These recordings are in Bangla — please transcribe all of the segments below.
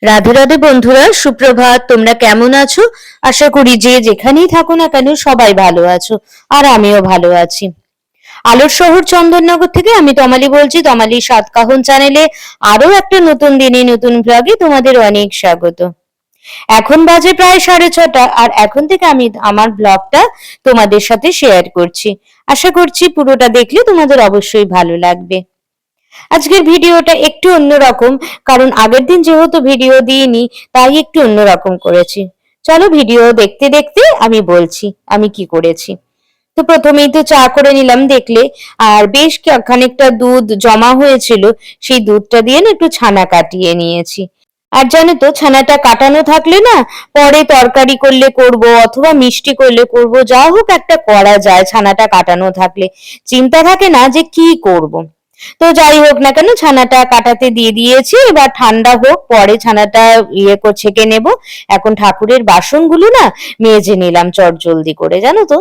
রাধে রাধে বন্ধুরা, সুপ্রভাত। তোমরা কেমন আছো? আশা করি যে যেখানেই থাকো না কেন সবাই ভালো আছো, আর আমিও ভালো আছি। আলোর শহর চন্দননগর থেকে আমি তমালি বলছি, তমালি সাতকাহন চ্যানেলে আরো একটা নতুন দিনে নতুন ব্লগে তোমাদের অনেক স্বাগত। এখন বাজে প্রায় 6:30, আর এখন থেকে আমি আমার ব্লগটা তোমাদের সাথে শেয়ার করছি। আশা করছি পুরোটা দেখলে তোমাদের অবশ্যই ভালো লাগবে। আজকের ভিডিওটা একটু অন্যরকম, কারণ আগের দিন যেহেতু ভিডিও দিইনি তাই একটু অন্যরকম করেছি। চলো ভিডিও দেখতে দেখতে আমি বলছি আমি কি করেছি। তো প্রথমেই তো চা করে নিলাম দেখলে, আর বেশ খানিকটা দুধ জমা হয়েছিল, সেই দুধটা দিয়ে না একটু ছানা কাটিয়ে নিয়েছি। আর জানো তো, ছানাটা কাটানো থাকলে না পরে তরকারি করলে করব অথবা মিষ্টি করলে করব, যা হোক একটা করা যায় ছানাটা কাটানো থাকলে। চিন্তা থাকে না যে কি করব। তো যাই হোক না কেন, ছানাটা কাটাতে দিয়ে দিয়েছি, এবার ঠান্ডা হোক, পরে ছানাটা ছেঁকে নেব। এখন ঠাকুরের বাসনগুলো না মেজে নিলাম চটজলদি করে। জানো তো,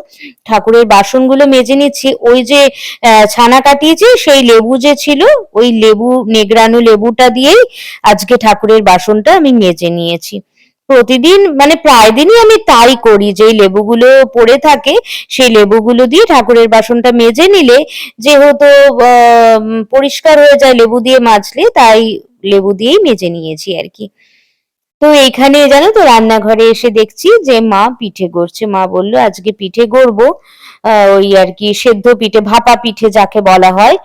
ঠাকুরের বাসনগুলো মেজে নিচ্ছি। ওই যে ছানা কাটিয়েছি সেই লেবু যে ছিল, ওই লেবু নেগড়ানো লেবুটা দিয়েই আজকে ঠাকুরের বাসনটা আমি মেজে নিয়েছি। প্রতিদিন মানে প্রায় দিনই আমি তাই করি, যেই লেবুগুলো পড়ে থাকে সেই লেবুগুলো দিয়ে ঠাকুরের বাসনটা মেজে নিলে যেহেতু পরিষ্কার হয়ে যায় লেবু দিয়ে মাজলে, তাই লেবু দিয়েই মেজে নিয়েছি আর কি। তো এইখানে জানো তো, রান্নাঘরে এসে দেখছি যে মা পিঠে গড়ছে। মা বলল আজকে পিঠে গড়বো, ওই আর কি সেদ্ধ পিঠে, ভাপা পিঠে যাকে বলা হয়,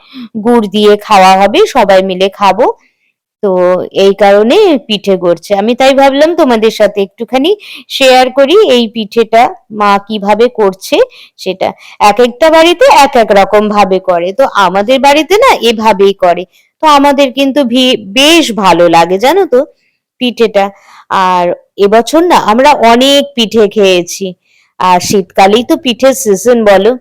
গুড় দিয়ে খাওয়া হবে, সবাই মিলে খাবো। তো এই কারণে পিঠে গড়ছে। আমি তাই ভাবলাম তোমাদের সাথে একটুখানি শেয়ার করি এই পিঠেটা মা কিভাবে করছে সেটা। এক একটা বাড়িতে এক এক রকম ভাবে করে, তো আমাদের বাড়িতে না এভাবেই করে। তো আমাদের কিন্তু বেশ ভালো লাগে জানো তো পিঠেটা। আর এবছর না আমরা অনেক পিঠে খেয়েছি, আর শীতকালেই তো পিঠের সিজন বলো।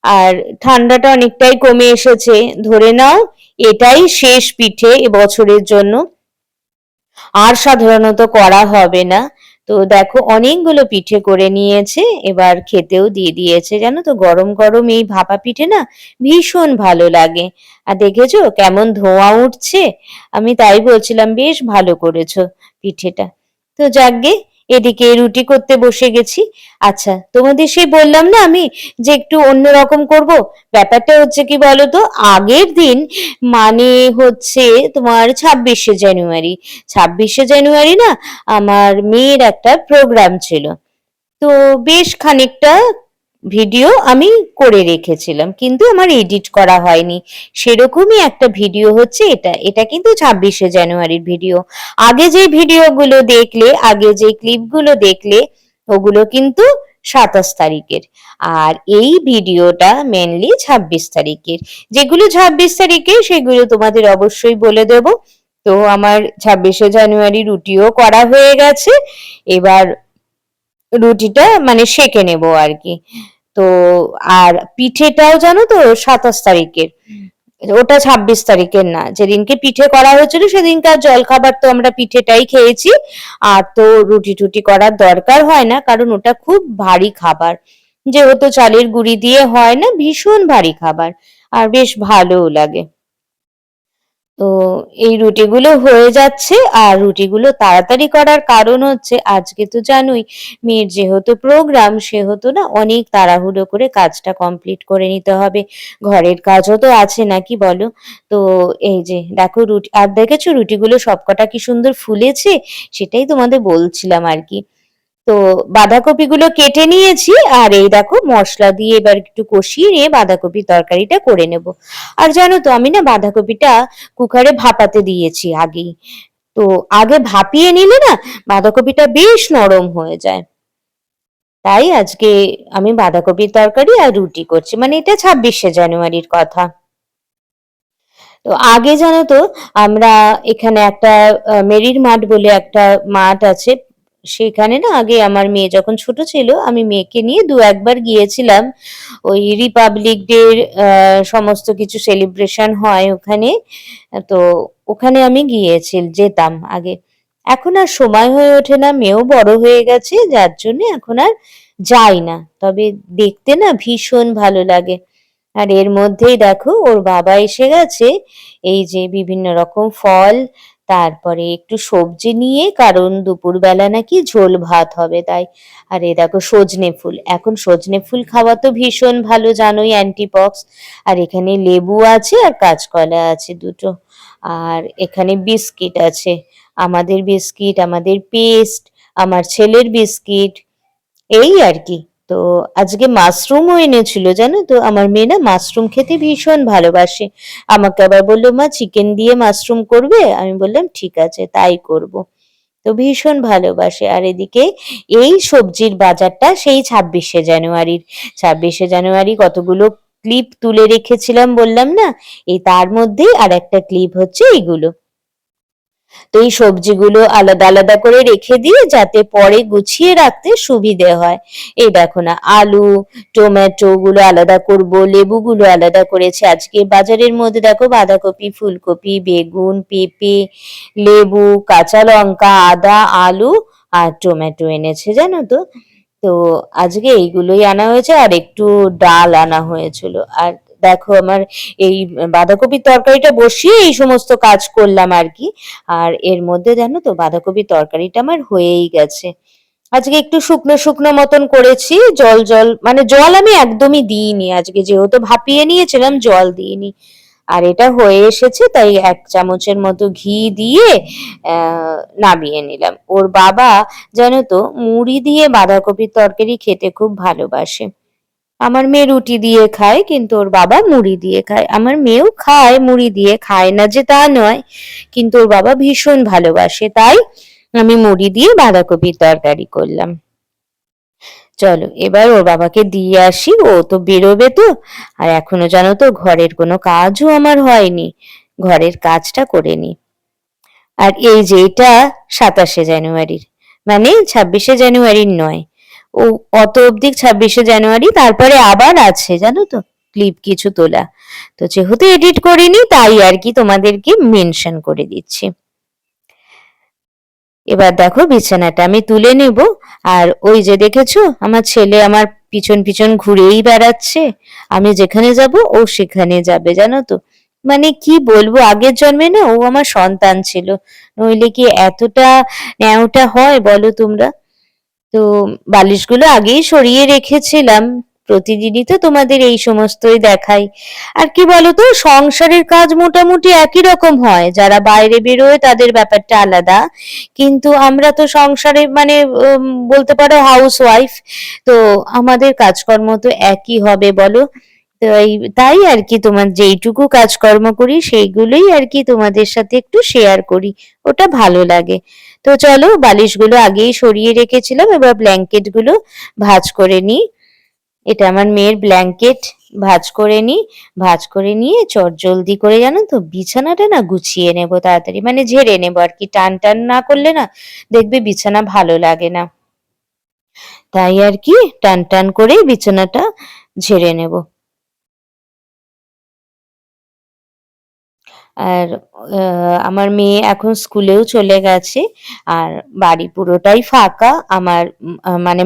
আর ঠান্ডাটা অনেকটাই কমে এসেছে, ধরে নাও এটাই শেষ পিঠে এবছরের জন্য, আর সাধারণত করা হবে না। তো দেখো অনেকগুলো পিঠে করে নিয়েছে, এবার খেতেও দিয়ে দিয়েছে। জানো তো, গরম গরম এই ভাপা পিঠে না ভীষণ ভালো লাগে। আর দেখেছো কেমন ধোঁয়া উঠছে, আমি তাই বলছিলাম বেশ ভালো করেছো পিঠেটা। তো যাকগে, এদিকে রুটি করতে বসে গেছি। আচ্ছা, তোমাদের সেই বললাম না আমি যে একটু অন্যরকম করব। ব্যাপারটা হচ্ছে কি বলতো, আগের দিন মানে হচ্ছে তোমার 26শে জানুয়ারি। 26শে জানুয়ারি না আমার মেয়ের একটা প্রোগ্রাম ছিল। তো বেশ খানিকটা ভিডিও আমি করে রেখেছিলাম, কিন্তু আমার এডিট করা হয়নি। সেরকমই একটা ভিডিও হচ্ছে এটা। এটা কিন্তু 26শে জানুয়ারির ভিডিও। আগে যে ভিডিওগুলো দেখলে, আগে যে ক্লিপগুলো দেখলে, ওগুলো কিন্তু 27 তারিখের। আর এই ভিডিওটা মেনলি 26 তারিখের। যেগুলো 26 তারিখে সেগুলো তোমাদের অবশ্যই বলে দেব। তো আমার 26শে জানুয়ারি রুটিও করা হয়ে গেছে, এবার রুটিটা মানে সেঁকে নেবো আর কি। তো আর পিঠেটাও জানো তো 27 তারিখের, ওটা 26 তারিখের না। যেদিনকে পিঠে করা হয়েছিল সেদিনকার জলখাবার তো আমরা পিঠেটাই খেয়েছি, আর তো রুটি টুটি করার দরকার হয় না, কারণ ওটা খুব ভারী খাবার, যেহেতু চালের গুঁড়ি দিয়ে হয় না, ভীষণ ভারী খাবার, আর বেশ ভালোও লাগে। তো এই রুটিগুলো হয়ে যাচ্ছে, আর রুটিগুলো তাড়াতাড়ি করার কারণ হচ্ছে আজকে তো জানোই মেয়ের যেহেতু প্রোগ্রাম, সেহেতু না অনেক তাড়াহুড়ো করে কাজটা কমপ্লিট করে নিতে হবে। ঘরের কাজও তো আছে নাকি বলো। তো এই যে দেখো রুটি, আর দেখেছো রুটিগুলো সবকটা কি সুন্দর ফুলেছে, সেটাই তোমাদের বলছিলাম আর কি। তো বাঁধাকপিগুলো কেটে নিয়েছি, আর এই দেখো মশলা দিয়ে এবার একটু কষিয়ে নিয়ে বাঁধাকপির তরকারিটা করে নেব। আর জানো তো, আমি না বাঁধাকপিটা কুকারে ভাপাতে দিয়েছি আগেই। তো আগে ভাপিয়ে নিলে না বাঁধাকপিটা বেশ নরম হয়ে যায়। তাই আজকে আমি বাঁধাকপির তরকারি আর রুটি করছি, মানে এটা 26শে জানুয়ারির কথা। তো আগে জানো তো, আমরা এখানে একটা মেরির মাঠ বলে একটা মাঠ আছে, সেখানে না আগে আমার মেয়ে যখন ছোট ছিল আমি মেয়েকে নিয়ে দু একবার গিয়েছিলাম। ওই রিপাবলিক ডে সমস্ত কিছু সেলিব্রেশন হয় ওখানে। তো ওখানে আমি যেতাম আগে। এখন আর সময় হয়ে ওঠে না, মেয়েও বড় হয়ে গেছে, যার জন্য এখন আর যাই না। তবে দেখতে না ভীষণ ভালো লাগে। আর এর মধ্যেই দেখো ওর বাবা এসে গেছে, এই যে বিভিন্ন রকম ফল, তারপরে একটু সবজি নিয়ে, কারণ দুপুরবেলা নাকি ঝোল ভাত হবে তাই। আর এই দেখো সজনে ফুল, এখন সজনে ফুল খাওয়া তো ভীষণ ভালো, জানোই, অ্যান্টিপক্স। আর এখানে লেবু আছে আর কাঁচকলা আছে দুটো। আর এখানে বিস্কিট আছে, আমাদের বিস্কিট, আমাদের পেস্ট, আমার ছেলের বিস্কিট, এই আর কি। তো আজকে মাশরুমও এনেছিল, জানো তো, আমার মেয়ে না মাশরুম খেতে ভীষণ ভালোবাসে। আমাকে আবার বললো, মা চিকেন দিয়ে মাশরুম করবে? আমি বললাম ঠিক আছে, তাই করব। তো ভীষণ ভালোবাসে। আর এদিকে এই সবজির বাজারটা সেই 26শে জানুয়ারির। 26শে জানুয়ারি কতগুলো ক্লিপ তুলে রেখেছিলাম বললাম না, এই তার মধ্যেই আর একটা ক্লিপ হচ্ছে এইগুলো। তো এই সবজিগুলো আলাদা আলাদা করে রেখে দিয়ে যাতে পরে গুছিয়ে রাখতে সুবিধে হয়। এই দেখো না, আলু, টমেটো গুলো আলাদা করব, লেবুগুলো আলাদা করেছি। আজকে বাজারের মধ্যে দেখো বাঁধাকপি, ফুলকপি, বেগুন, পেঁপে, লেবু, কাঁচা লঙ্কা, আদা, আলু আর টমেটো এনেছে, জানো তো। তো আজকে এইগুলোই আনা হয়েছে, আর একটু ডাল আনা হয়েছিল। আর দেখো আমার এই বাঁধাকপির তরকারিটা বসিয়ে এই সমস্ত কাজ করলাম আর কি। আর এর মধ্যে জানো তো বাঁধাকপির তরকারিটা আমার হয়েই গেছে। আজকে একটু শুকনো শুকনো মতন করেছি, জল জল মানে জল আমি একদমই দিইনি আজকে, যেহেতু ভাপিয়ে নিয়েছিলাম জল দিইনি। আর এটা হয়ে এসেছে, তাই 1 চামচের মতো ঘি দিয়ে নামিয়ে নিলাম। ওর বাবা জানো তো মুড়ি দিয়ে বাঁধাকপির তরকারি খেতে খুব ভালোবাসে। আমার মেয়ে রুটি দিয়ে খায়, কিন্তু ওর বাবা মুড়ি দিয়ে খায়। আমার মেয়েও খায় মুড়ি দিয়ে, খায় না যে তা নয়, কিন্তু ওর বাবা ভীষণ ভালোবাসে, তাই আমি মুড়ি দিয়ে বাঁধাকপির তরকারি করলাম। চলো এবার ওর বাবাকে দিয়ে আসি, ও তো বেরোবে তো। আর এখনো জানো তো ঘরের কোনো কাজও আমার হয়নি, ঘরের কাজটা করে নি। আর এই যে এটা 27শে জানুয়ারির, মানে 26শে জানুয়ারির নয়, ও অত অব্দি 26শে জানুয়ারি, তারপরে আবার আছে জানো তো ক্লিপ কিছু তোলা। তো যেহেতু এডিট করিনি তাই আর কি তোমাদেরকে মেনশন করে দিচ্ছি। এবার দেখো বিছানাটা আমি তুলে নেব। আর ওই যে দেখেছো আমার ছেলে আমার পিছন পিছন ঘুরেই বেড়াচ্ছে, আমি যেখানে যাব ও সেখানে যাবে, জানো তো। মানে কি বলবো, আগের জন্মে না ও আমার সন্তান ছিল, নইলে কি এতটা ন্যাওটা হয় বলো তোমরা। তো বালিশগুলো আগেই সরিয়ে রেখেছিলাম, প্রতিদিনই তো তোমাদের এই সমস্তই দেখাই। আর কি বলতো, সংসারের কাজ মোটামুটি একই রকম হয়, যারা বাইরে বেরোয় তাদের ব্যাপারটা আলাদা, কিন্তু আমরা তো সংসারে মানে বলতে পারো হাউস ওয়াইফ, তো আমাদের কাজকর্ম তো একই হবে বলো। তাই তাই আর কি, তোমার যেইটুকু কাজকর্ম করি সেইগুলোই আর কি তোমাদের সাথে একটু শেয়ার করি, ওটা ভালো লাগে। তো চলো বালিশগুলো আগেই সরিয়ে রেখেছিলাম, এবার ব্ল্যাঙ্কেট গুলো ভাঁজ করে নিই। এটা আমার মেয়ের ব্ল্যাঙ্কেট, ভাঁজ করে নিই। ভাঁজ করে নিয়ে চটজলদি করে জানো তো বিছানাটা না গুছিয়ে নেব তাড়াতাড়ি, মানে ঝেড়ে নেবো আর কি, টান টান না করলে না দেখবে বিছানা ভালো লাগে না, তাই আর কি টান টান করে বিছানাটা ঝেড়ে নেব। আর আমার মেয়ে এখন স্কুলেও চলে গেছে, আর বাড়ি পুরোটাই ফাঁকা। আমার মানে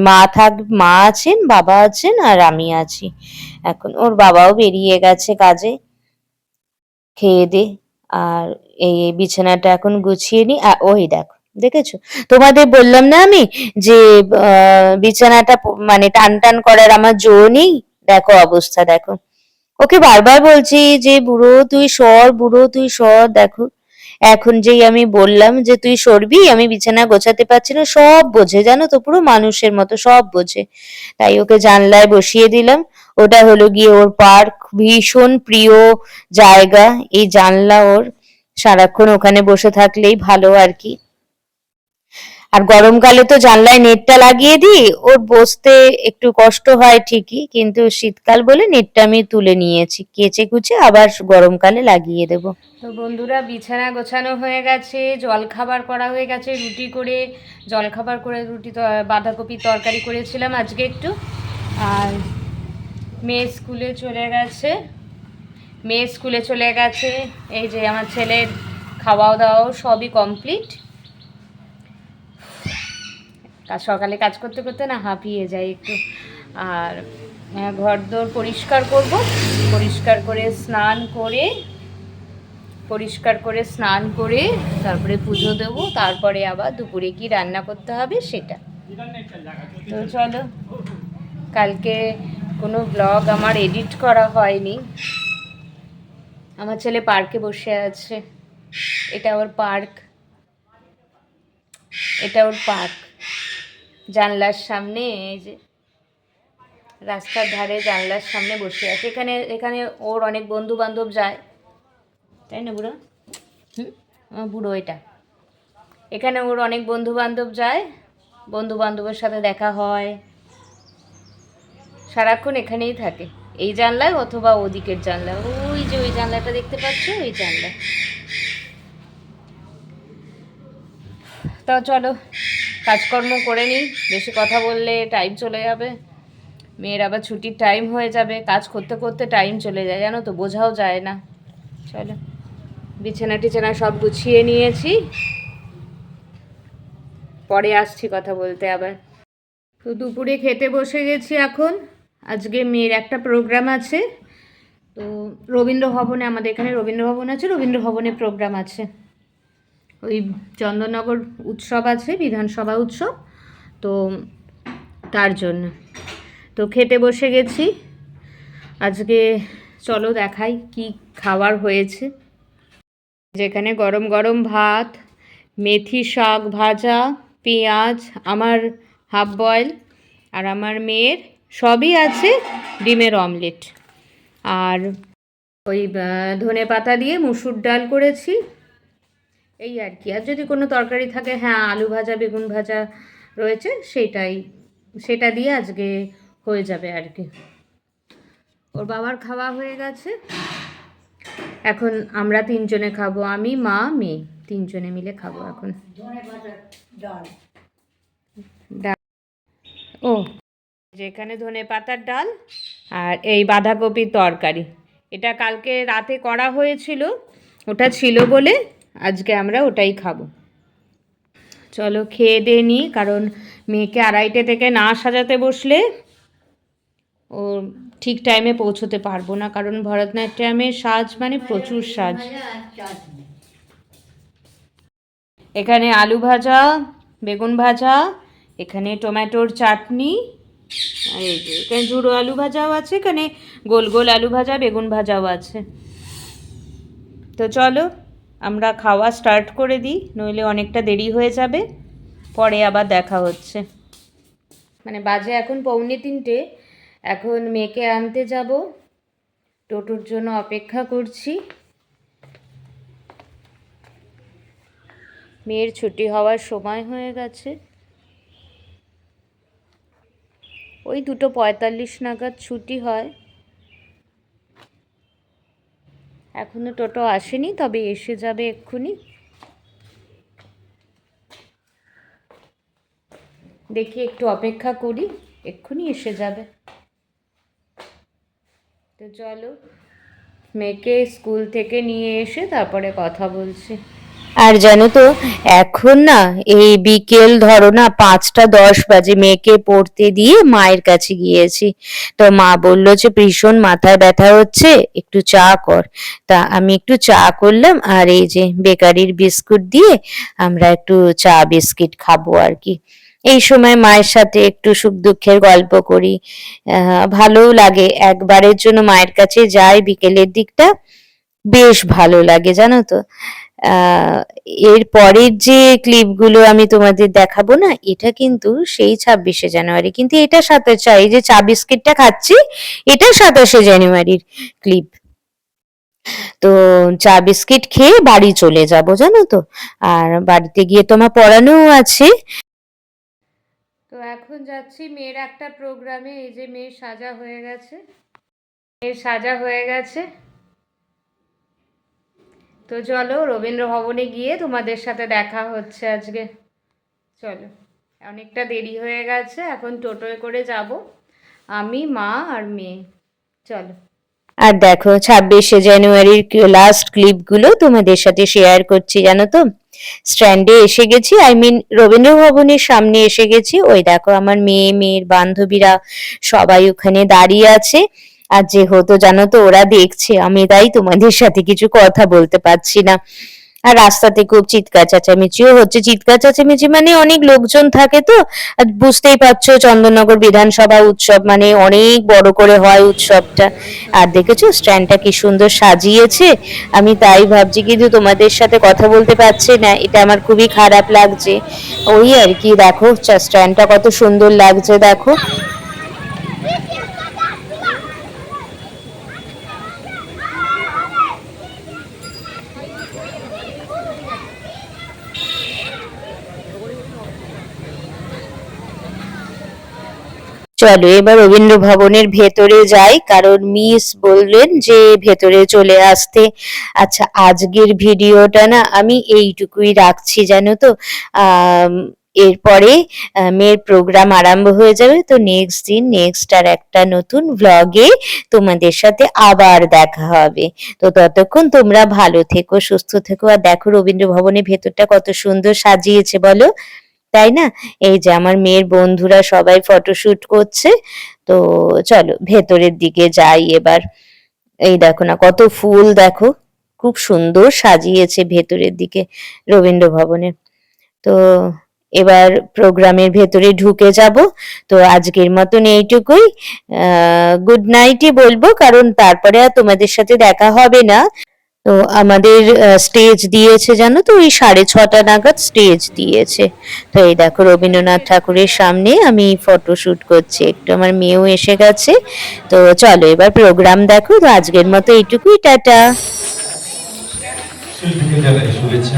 মা আছেন, বাবা আছেন আর আমি আছি। এখন ওর বাবাও বেরিয়ে গেছে কাজে, খেয়ে দে। আর এই বিছানাটা এখন গুছিয়ে নি। ওই দেখো, দেখেছো, তোমাদের বললাম না আমি যে বিছানাটা মানে টান টান করার আমার জো নেই, দেখো অবস্থা দেখো। ওকে বারবার বলছি যে বুড়ো তুই সর, বুড়ো তুই সর, দেখো এখন যেই আমি বললাম যে তুই সরবি, আমি বিছানা গোছাতে পারছি না, সব বোঝে জানো তো, পুরো মানুষের মতো সব বোঝে। তাই ওকে জানলায় বসিয়ে দিলাম, ওটা হলো গিয়ে ওর পার্ক, ভীষণ প্রিয় জায়গা এই জানলা ওর, সারাক্ষণ ওখানে বসে থাকলেই ভালো আর কি। আর গরমকালে তো জানলায় নেটটা লাগিয়ে দিই, ওর বসতে একটু কষ্ট হয় ঠিকই, কিন্তু শীতকাল বলে নেটটা আমি তুলে নিয়েছি, কেচে কুচে আবার গরমকালে লাগিয়ে দেব। তো বন্ধুরা বিছানা গোছানো হয়ে গেছে, জলখাবার করা হয়ে গেছে, রুটি করে জলখাবার করে বাঁধাকপির তরকারি করেছিলাম আজকে একটু। আর মেয়ে স্কুলে চলে গেছে, এই যে আমার ছেলের খাওয়া দাওয়া সবই কমপ্লিট। সকালে কাজ করতে করতে না হাঁপিয়ে যায় একটু। আর ঘরদোর পরিষ্কার করব, পরিষ্কার করে স্নান করে পরিষ্কার করে স্নান করে তারপরে পুজো দেবো, তারপরে আবার দুপুরে কি রান্না করতে হবে সেটা। তো চলো, কালকে কোনো ব্লগ আমার এডিট করা হয়নি। আমার ছেলে পার্কে বসে আছে, এটা ওর পার্ক, এটা ওর পার্ক। জানলার সামনে, এই যে রাস্তার ধারে জানলার সামনে বসে আছে। এখানে এখানে ওর অনেক বন্ধু বান্ধব যায়, তাই না বুড়ো? বুড়ো এটা। এখানে ওর অনেক বন্ধু বান্ধব যায়, বন্ধু বান্ধবের সাথে দেখা হয়, সারাক্ষণ এখানেই থাকে, এই জানলায় অথবা ওদিকের জানলায়। ওই যে ওই জানলাটা দেখতে পাচ্ছ, ওই জানলা। তা চলো কাজকর্ম করে নিই, বেশি কথা বললে টাইম চলে যাবে, মেয়ের আবার ছুটির টাইম হয়ে যাবে। কাজ করতে করতে টাইম চলে যায়, জানো তো, বোঝাও যায় না। চলো, বিছানা টিছানা সব গুছিয়ে নিয়েছি, পরে আসছি কথা বলতে আবার। তো দুপুরে খেতে বসে গেছি এখন। আজকে মেয়ের একটা প্রোগ্রাম আছে, তো রবীন্দ্র ভবনে, আমাদের এখানে রবীন্দ্র ভবন আছে, রবীন্দ্র ভবনে প্রোগ্রাম আছে। ওই চন্দননগর উৎসব আছে, বিধানসভা উৎসব, তো তার জন্য। তো খেতে বসে গেছি আজকে। চলো দেখাই কি খাবার হয়েছে। যেখানে গরম গরম ভাত, মেথি শাক ভাজা, পেঁয়াজ, আমার হাফ বয়েল আর আমার মেয়ের সবই আছে, ডিমের অমলেট, আর ওই ধনে পাতা দিয়ে মুসুর ডাল করেছি, এই আর কি। আর যদি কোনো তরকারি থাকে, হ্যাঁ আলু ভাজা বেগুন ভাজা রয়েছে, সেটা দিয়ে আজকে হয়ে যাবে আর কি। ওর বাবার খাওয়া হয়ে গেছে, এখন আমরা তিনজনে খাবো, আমি মা মেয়ে তিনজনে মিলে খাবো এখন। ও, যেখানে ধনে পাতার ডাল আর এই বাঁধাকপির তরকারি, এটা কালকে রাতে করা হয়েছিল, ওটা ছিল বলে আজকে আমরা ওটাই খাবো। চলো খেয়ে দিয়ে নিই, কারণ মেয়েকে 2:30 থেকে না সাজাতে বসলে ও ঠিক টাইমে পৌঁছতে পারবো না, কারণ ভরতনাট্যমের সাজ মানে প্রচুর সাজ। এখানে আলু ভাজা, বেগুন ভাজা, এখানে টমেটোর চাটনি, আর এই যে এখানে ঝুড়ো আলু ভাজাও আছে, এখানে গোল গোল আলু ভাজা বেগুন ভাজাও আছে। তো চলো আমরা খাওয়া স্টার্ট করে দিই, নইলে অনেকটা দেরি হয়ে যাবে, পরে আবার দেখা হচ্ছে। মানে বাজে এখন 2:45, এখন মেয়েকে আনতে যাব, টোটোর জন্য অপেক্ষা করছি। মেয়ের ছুটি হওয়ার সময় হয়ে গেছে, ওই 2:45 নাগাদ ছুটি হয়। এখনো টোটো আসেনি, তবে এসে যাবে এক্ষুনি। দেখি একটু অপেক্ষা করি, এক্ষুনি এসে যাবে। তো চলো মেয়েকে স্কুল থেকে নিয়ে এসে তারপরে কথা বলছি। আর জানো তো, এখন না এই বিকেল ধরো না 5:10 বাজে, মেয়েকে পড়তে দিয়ে মায়ের কাছে গিয়েছি। তো মা বললো যে ভীষণ মাথায় ব্যথা হচ্ছে, একটু চা কর। তা আমি একটু চা করলাম, আর এই যে বেকারির বিস্কুট দিয়ে আমরা একটু চা বিস্কিট খাবো আর কি। এই সময় মায়ের সাথে একটু সুখ দুঃখের গল্প করি, ভালোও লাগে। একবারের জন্য মায়ের কাছে যাই বিকেলের দিকটা, বেশ ভালো লাগে জানো তো। এর পরের যে ক্লিপগুলো আমি তোমাদের দেখাবো না, এটা কিন্তু সেই 26শে জানুয়ারি, কিন্তু এটা সাথে চাই যে চা বিস্কিটটা খাচ্ছি, এটা 27শে জানুয়ারির ক্লিপ। তো চা বিস্কিট খেয়ে বাড়ি চলে যাব জানো তো, আর বাড়িতে গিয়ে তোমার পড়ানোও আছে। তো এখন যাচ্ছি মেয়ের একটা প্রোগ্রামে। এই যে মেয়ের সাজা হয়ে গেছে, মেয়ের সাজা হয়ে গেছে। তো চলো রবীন্দ্র ভবনে গিয়ে তোমাদের সাথে দেখা হচ্ছে আজকে। চলো, অনেকটা দেরি হয়ে গেছে, এখন টোটোয় করে যাব আমি, মা আর মেয়ে। চলো। আর দেখো 26শে জানুয়ারির লাস্ট ক্লিপগুলো তোমাদের সাথে শেয়ার করছি জানো তো। স্ট্যান্ডে এসে গেছি, রবীন্দ্র ভবনের সামনে এসে গেছি। ওই দেখো আমার মেয়ে, মেয়ের বান্ধবীরা সবাই ওখানে দাঁড়িয়ে আছে। আর যেহেতু জানো তো ওরা দেখছে, আমি তাই তোমাদের সাথে কিছু কথা বলতে পারছি না। আর রাস্তাতে খুব চিৎকার চেঁচামেচিও হচ্ছে, চিৎকার চেঁচামেচি মানে অনেক লোকজন থাকে তো। আর বুঝতেই পারছো চন্দননগর বিধানসভা উৎসব মানে অনেক বড় করে হয় উৎসবটা। আর দেখেছো স্ট্যান্ডটা কি সুন্দর সাজিয়েছে, আমি তাই ভাবছি কিন্তু তোমাদের সাথে কথা বলতে পারছি না, এটা আমার খুবই খারাপ লাগছে। ওই আর কি, দেখো স্ট্যান্ডটা কত সুন্দর লাগছে দেখো। চলো এবার রবীন্দ্র ভবনের ভেতরে যাই, কারণ মিস বললেন যে ভেতরে চলে আসতে। আচ্ছা আজকের ভিডিওটা না আমি এইটুকুই রাখছি জানো তো। আহ এরপরে মেয়ের প্রোগ্রাম আরম্ভ হয়ে যাবে, তো নেক্সট দিন নেক্সট আর একটা নতুন ভ্লগে তোমাদের সাথে আবার দেখা হবে। তো ততক্ষণ তোমরা ভালো থেকো, সুস্থ থেকো। আর দেখো রবীন্দ্র ভবনের ভেতরটা কত সুন্দর সাজিয়েছে বলো, তাই না? এই যে আমার মেয়ের বন্ধুরা সবাই ফটোশুট করছে। তো চলো ভেতরের দিকে যাই এবার। এই দেখো না কত ফুল, দেখো খুব সুন্দর সাজিয়েছে ভেতরের দিকে রবীন্দ্র ভবনে। তো এবার প্রোগ্রামের ভেতরে ঢুকে যাব। তো আজকের মতন এইটুকুই। গুড নাইটই বলবো, কারণ তারপরে আর তোমাদের সাথে দেখা হবে না। তো আমাদের স্টেজ দিয়েছে জানো তো, ওই 6:30 নাগাদ স্টেজ দিয়েছে। তো এই দেখো রবীন্দ্রনাথ ঠাকুরের সামনে আমি ফটো শুট করছি, একটু আমার মেয়েও এসে গেছে। তো চলো এবার প্রোগ্রাম দেখো। তো আজকের মতো এইটুকুই, টাটা। শিল্পীকে জানাই শুভেচ্ছা।